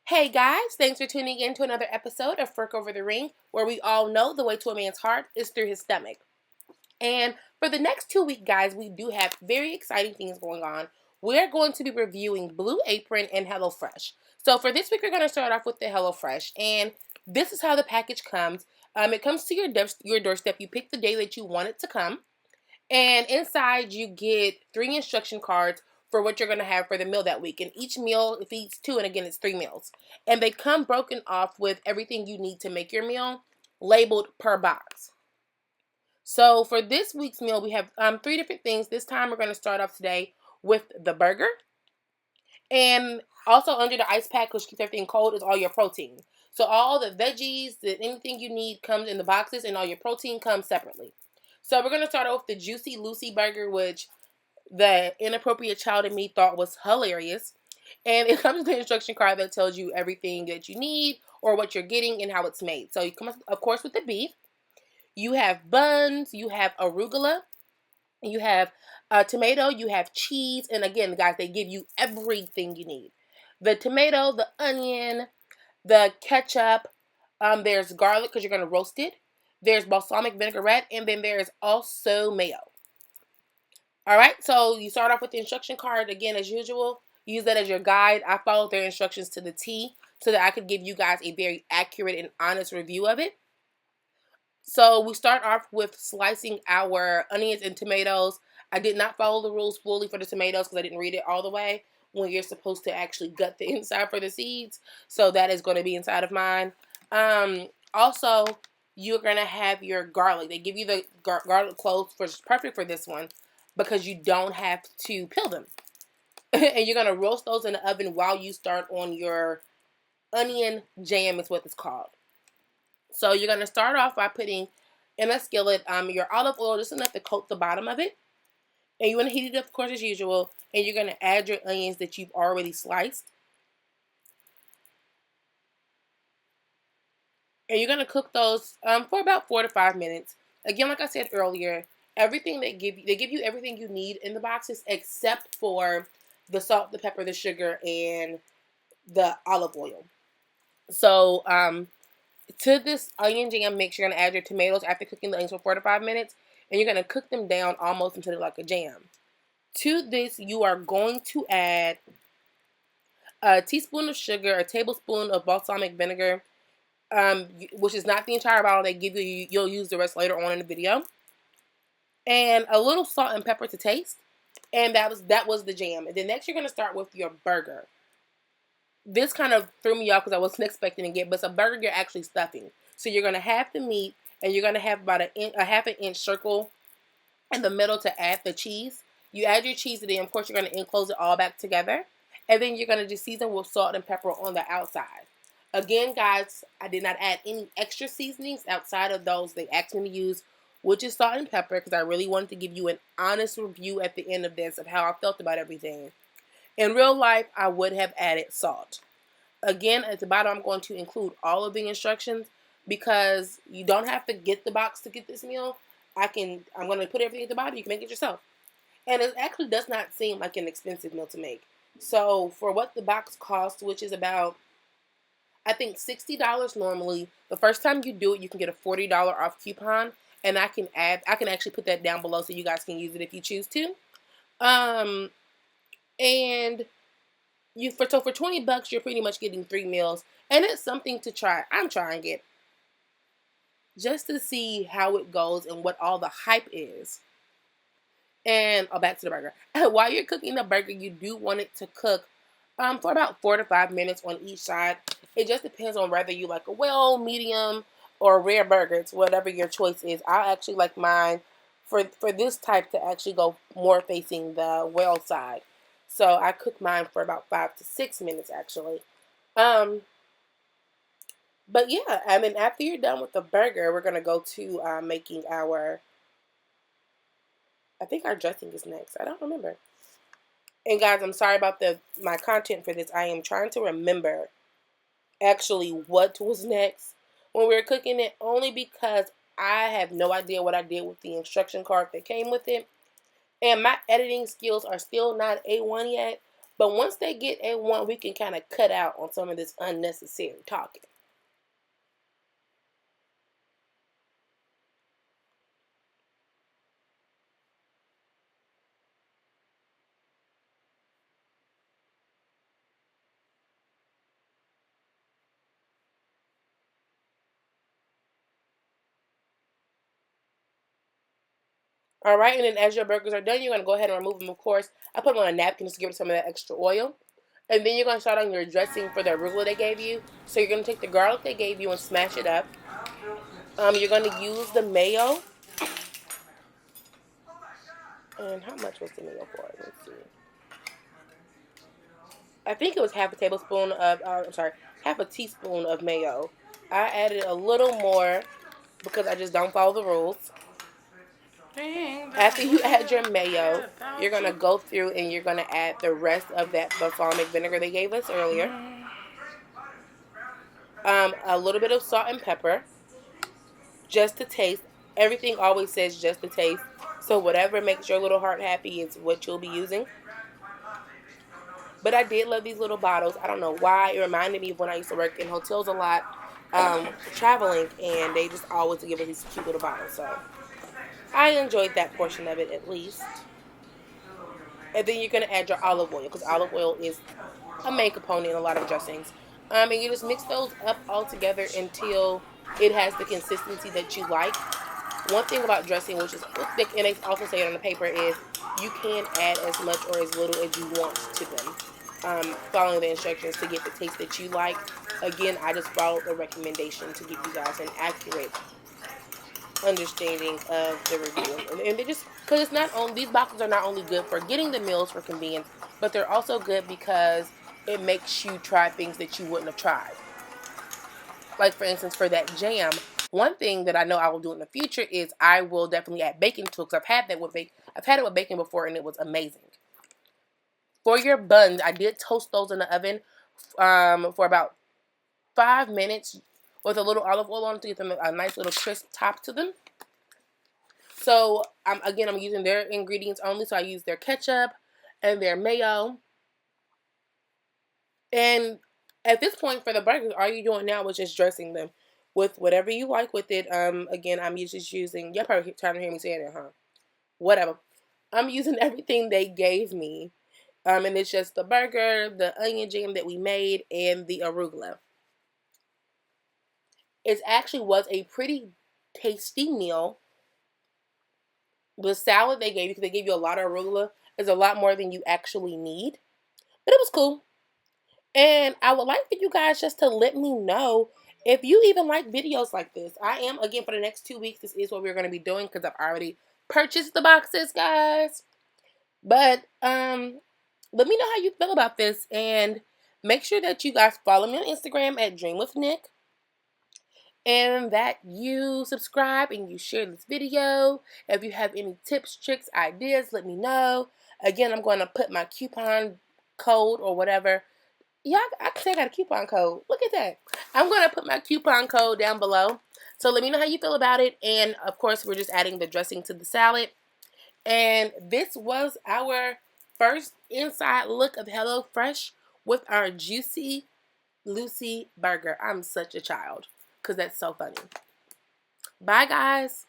Hey guys, thanks for tuning in to another episode of Fork Over the Ring, where we all know the way to a man's heart is through his stomach. And for the next 2 weeks, guys, we do have very exciting things going on. We're going to be reviewing Blue Apron and HelloFresh. So for this week, we're going to start off with the HelloFresh, and this is how the package comes. It comes to your doorstep. You pick the day that you want it to come. And inside, you get 3 instruction cards for what you're going to have for the meal that week. And each meal feeds two, and again, it's 3 meals. And they come broken off with everything you need to make your meal, labeled per box. So for this week's meal, we have 3 different things. This time, we're going to start off today with the burger. And also under the ice pack, which keeps everything cold, is all your protein. So all the veggies, anything you need comes in the boxes, and all your protein comes separately. So we're going to start off with the Juicy Lucy burger, which the inappropriate child in me thought was hilarious. And it comes with an instruction card that tells you everything that you need or what you're getting and how it's made. So you come, of course, with the beef. You have buns. You have arugula. You have tomato. You have cheese. And again, guys, they give you everything you need. The tomato, the onion, the ketchup. There's garlic because you're going to roast it. There's balsamic vinaigrette, and then there's also mayo. All right, so you start off with the instruction card again, as usual. Use that as your guide. I followed their instructions to the T so that I could give you guys a very accurate and honest review of it. So we start off with slicing our onions and tomatoes. I did not follow the rules fully for the tomatoes because I didn't read it all the way when you're supposed to actually gut the inside for the seeds. So that is going to be inside of mine. Also, you're going to have your garlic. They give you the garlic cloves, which is perfect for this one because you don't have to peel them. And you're going to roast those in the oven while you start on your onion jam is what it's called. So you're going to start off by putting in a skillet your olive oil just enough to coat the bottom of it. And you want to heat it up, of course, as usual. And you're going to add your onions that you've already sliced. And you're going to cook those for about 4 to 5 minutes. Again, like I said earlier, everything they give you everything you need in the boxes except for the salt, the pepper, the sugar, and the olive oil. So to this onion jam mix, you're going to add your tomatoes after cooking the onions for 4 to 5 minutes. And you're going to cook them down almost until they're like a jam. To this, you are going to add a teaspoon of sugar, a tablespoon of balsamic vinegar, which is not the entire bottle they give you. You'll use the rest later on in the video. And a little salt and pepper to taste. And that was the jam. And then next you're going to start with your burger. This kind of threw me off because I wasn't expecting to get, but it's a burger you're actually stuffing. So you're going to have the meat, and you're going to have about a half an inch circle in the middle to add the cheese. You add your cheese, and then of course you're going to enclose it all back together. And then you're going to just season with salt and pepper on the outside. Again, guys, I did not add any extra seasonings outside of those they asked me to use, which is salt and pepper, because I really wanted to give you an honest review at the end of this of how I felt about everything. In real life, I would have added salt. Again, at the bottom, I'm going to include all of the instructions because you don't have to get the box to get this meal. I'm going to put everything at the bottom. You can make it yourself. And it actually does not seem like an expensive meal to make. So for what the box costs, which is about, I think, $60 normally, the first time you do it, you can get a $40 off coupon. And I can actually put that down below so you guys can use it if you choose to. And for $20, you're pretty much getting 3 meals, and it's something to try. I'm trying it just to see how it goes and what all the hype is. And back to the burger. While you're cooking the burger, you do want it to cook for about 4 to 5 minutes on each side. It just depends on whether you like a well, medium, or rare burger. It's whatever your choice is. I actually like mine for this type to actually go more facing the well side. So I cook mine for about 5 to 6 minutes actually. But yeah, and then after you're done with the burger, we're gonna go to making our. I think our dressing is next. I don't remember. And guys, I'm sorry about my content for this. I am trying to remember actually what was next when we were cooking it, only because I have no idea what I did with the instruction card that came with it. And my editing skills are still not A1 yet, But once they get A1, we can kind of cut out on some of this unnecessary talking. All right, and then as your burgers are done, you're going to go ahead and remove them, of course. I put them on a napkin just to give it some of that extra oil. And then you're going to start on your dressing for the arugula they gave you. So you're going to take the garlic they gave you and smash it up. You're going to use the mayo. And how much was the mayo for? Let's see. I think it was half a tablespoon of, half a teaspoon of mayo. I added a little more because I just don't follow the rules. After you add your mayo, you're going to go through and you're going to add the rest of that balsamic vinegar they gave us earlier. A little bit of salt and pepper, just to taste. Everything always says just to taste. So whatever makes your little heart happy is what you'll be using. But I did love these little bottles. I don't know why. It reminded me of when I used to work in hotels a lot, traveling, and they just always give us these cute little bottles. So I enjoyed that portion of it at least. And then you're going to add your olive oil, because olive oil is a main component in a lot of dressings. And you just mix those up all together until it has the consistency that you like. One thing about dressing, which is thick, and they also say it on the paper, is you can add as much or as little as you want to them, following the instructions to get the taste that you like. Again, I just followed the recommendation to give you guys an accurate understanding of the review. And they just, because it's not only, these boxes are not only good for getting the meals for convenience, but they're also good because it makes you try things that you wouldn't have tried. Like, for instance, for that jam, one thing that I know I will do in the future is I will definitely add bacon to it, because I've had it with bacon before and it was amazing. For your buns, I did toast those in the oven for about 5 minutes with a little olive oil on to get them a nice little crisp top to them. So, I'm using their ingredients only. So I use their ketchup and their mayo. And at this point for the burgers, all you're doing now is just dressing them with whatever you like with it. Again, I'm just using, you're probably trying to hear me saying it, huh? Whatever. I'm using everything they gave me. And it's just the burger, the onion jam that we made, and the arugula. It actually was a pretty tasty meal. The salad they gave you, because they gave you a lot of arugula, is a lot more than you actually need. But it was cool. And I would like for you guys just to let me know if you even like videos like this. I am, again, for the next 2 weeks, this is what we're going to be doing because I've already purchased the boxes, guys. But let me know how you feel about this. And make sure that you guys follow me on Instagram at Dream with Nick. And that you subscribe and you share this video. If you have any tips, tricks, ideas, let me know. Again, I'm going to put my coupon code or whatever. Yeah, I can say I got a coupon code. Look at that. I'm going to put my coupon code down below. So let me know how you feel about it. And, of course, we're just adding the dressing to the salad. And this was our first inside look of HelloFresh with our Juicy Lucy burger. I'm such a child because that's so funny. Bye, guys.